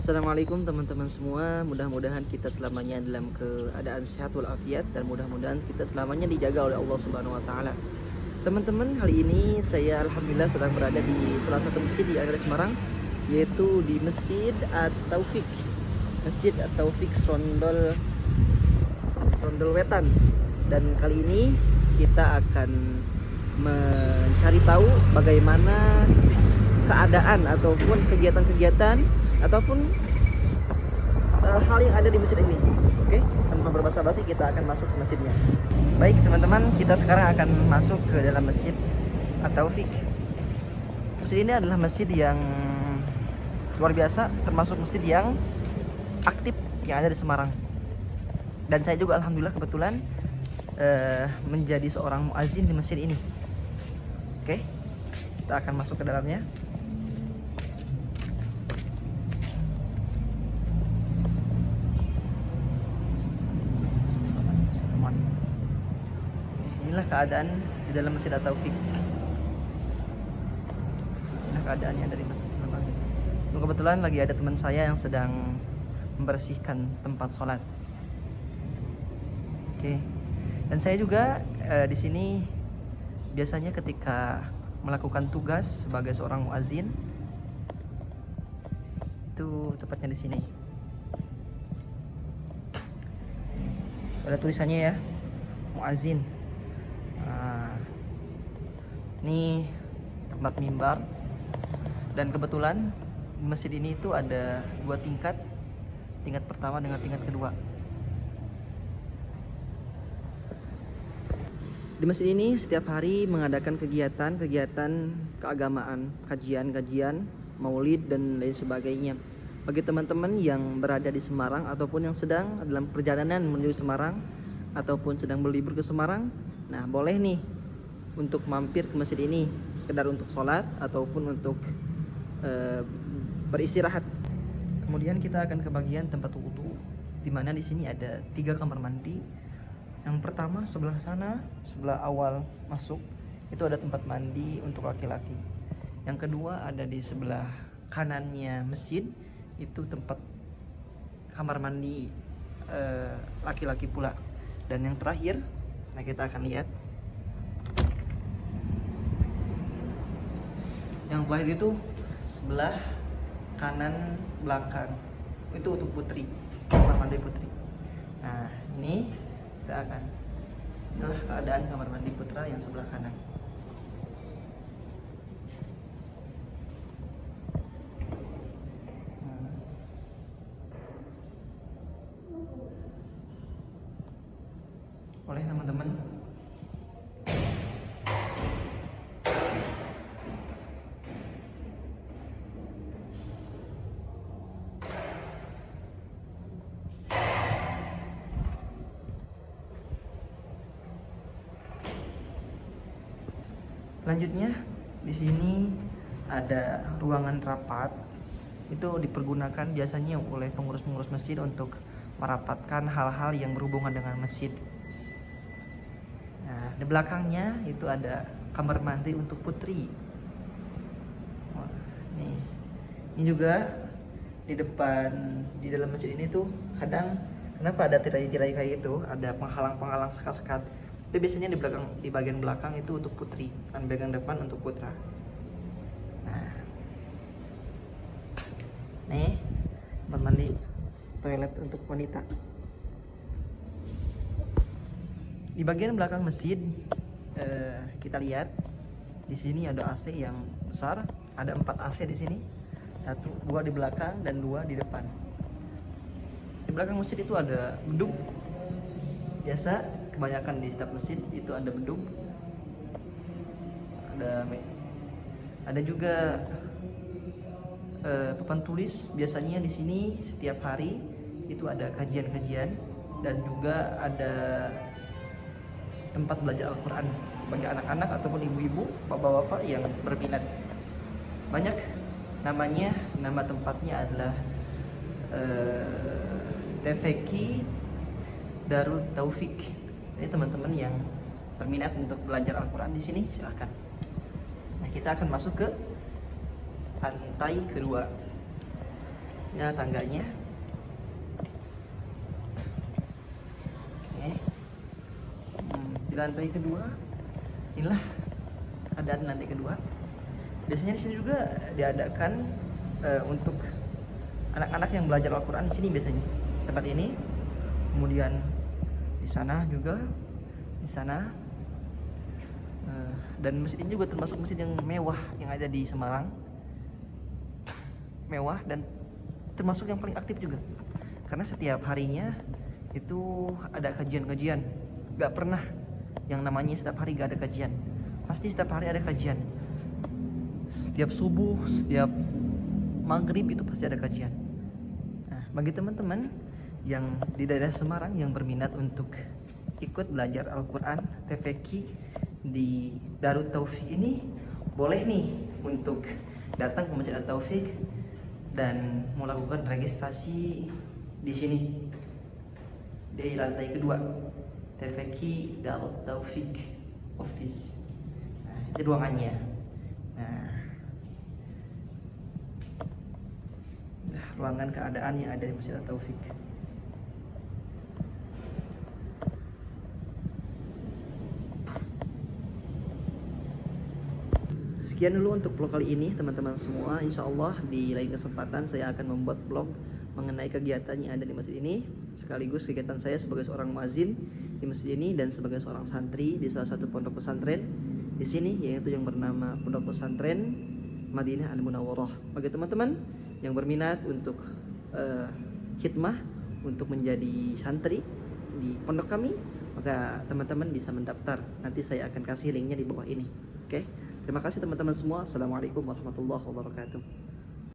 Assalamualaikum teman-teman semua. Mudah-mudahan kita selamanya dalam keadaan sehat walafiat dan mudah-mudahan kita selamanya dijaga oleh Allah Subhanahu wa taala. Teman-teman, hari ini saya alhamdulillah sedang berada di salah satu masjid di area Semarang, yaitu di Masjid At-Taufik. Masjid At-Taufik Serondol Wetan. Dan kali ini kita akan mencari tahu bagaimana keadaan ataupun kegiatan-kegiatan ataupun hal yang ada di masjid ini. Oke, tanpa berbasa-basi kita akan masuk ke masjidnya. Baik teman-teman, kita sekarang akan masuk ke dalam Masjid At-Taufik. Masjid ini adalah masjid yang luar biasa, termasuk masjid yang aktif yang ada di Semarang. Dan saya juga alhamdulillah kebetulan menjadi seorang muazin di masjid ini. Oke, kita akan masuk ke dalamnya. Inilah keadaan di dalam Masjid At-Taufik. Inilah keadaannya dari masjid. Kebetulan lagi ada teman saya yang sedang membersihkan tempat sholat. Oke. Dan saya juga di sini biasanya ketika melakukan tugas sebagai seorang muazin itu tepatnya di sini. Ada tulisannya ya, muazin. Ini tempat mimbar, dan kebetulan di masjid ini itu ada dua tingkat pertama dengan tingkat kedua. Di masjid ini setiap hari mengadakan kegiatan keagamaan, kajian, maulid dan lain sebagainya. Bagi teman-teman yang berada di Semarang ataupun yang sedang dalam perjalanan menuju Semarang ataupun sedang berlibur ke Semarang, nah boleh nih untuk mampir ke masjid ini, sekedar untuk sholat ataupun untuk beristirahat. Kemudian kita akan ke bagian tempat wudhu, di mana di sini ada 3 kamar mandi. Yang pertama sebelah sana, sebelah awal masuk itu ada tempat mandi untuk laki-laki. Yang kedua ada di sebelah kanannya masjid, itu tempat kamar mandi laki-laki pula. Dan yang terakhir, nah kita akan lihat yang terakhir itu sebelah kanan belakang, itu untuk putri, kamar mandi putri. Nah ini kita akan, inilah keadaan kamar mandi putra yang sebelah kanan. Oleh teman-teman, selanjutnya di sini ada ruangan rapat. Itu dipergunakan biasanya oleh pengurus-pengurus masjid untuk merapatkan hal-hal yang berhubungan dengan masjid. Nah, di belakangnya itu ada kamar mandi untuk putri. Wah, ini juga di depan, di dalam masjid ini tuh kadang kenapa ada tirai-tirai kayak itu, ada penghalang-penghalang sekat-sekat. Itu biasanya di bagian belakang itu untuk putri, dan bagian depan untuk putra. Nah, nih tempat mandi toilet untuk wanita. Di bagian belakang masjid kita lihat di sini ada AC yang besar, ada 4 AC di sini, 2 di belakang dan 2 di depan. Di belakang masjid itu ada beduk. Biasa kebanyakan di setiap masjid itu ada beduk. Ada juga papan tulis. Biasanya di sini setiap hari itu ada kajian-kajian dan juga ada tempat belajar Al-Quran bagi anak-anak ataupun ibu-ibu, bapak-bapak yang berminat. Banyak namanya, nama tempatnya adalah TVQ Darul Taufik. Jadi teman-teman yang berminat untuk belajar Al-Quran di sini silahkan. Nah, kita akan masuk ke lantai kedua. ya tangganya. Oke. Di lantai kedua inilah keadaan lantai kedua. Biasanya di sini juga diadakan untuk anak-anak yang belajar Al-Quran di sini biasanya tempat ini. Kemudian di sana juga, di sana. Dan masjid ini juga termasuk masjid yang mewah yang ada di Semarang. Mewah dan termasuk yang paling aktif juga. Karena setiap harinya itu ada kajian-kajian. Gak pernah yang namanya setiap hari gak ada kajian. Pasti setiap hari ada kajian. Setiap subuh, setiap maghrib itu pasti ada kajian. Nah, bagi teman-teman yang di daerah Semarang yang berminat untuk ikut belajar Al-Quran TFQ di Darut Taufik ini, boleh nih untuk datang ke Masjid At-Taufik dan melakukan registrasi di sini di lantai kedua TFQ Darut Taufik Office. Nah, itu ruangannya. Nah, ruangan keadaan yang ada di Masjid At-Taufik. Sekian dulu untuk vlog kali ini teman-teman semua. Insya Allah di lain kesempatan saya akan membuat vlog mengenai kegiatan yang ada di masjid ini, sekaligus kegiatan saya sebagai seorang muazin di masjid ini dan sebagai seorang santri di salah satu pondok pesantren di sini, yaitu yang bernama Pondok Pesantren Madinah Al-Munawwarah. Bagi teman-teman yang berminat untuk khidmah untuk menjadi santri di pondok kami, maka teman-teman bisa mendaftar. Nanti saya akan kasih linknya di bawah ini. Oke, terima kasih teman-teman semua. Assalamualaikum warahmatullahi wabarakatuh.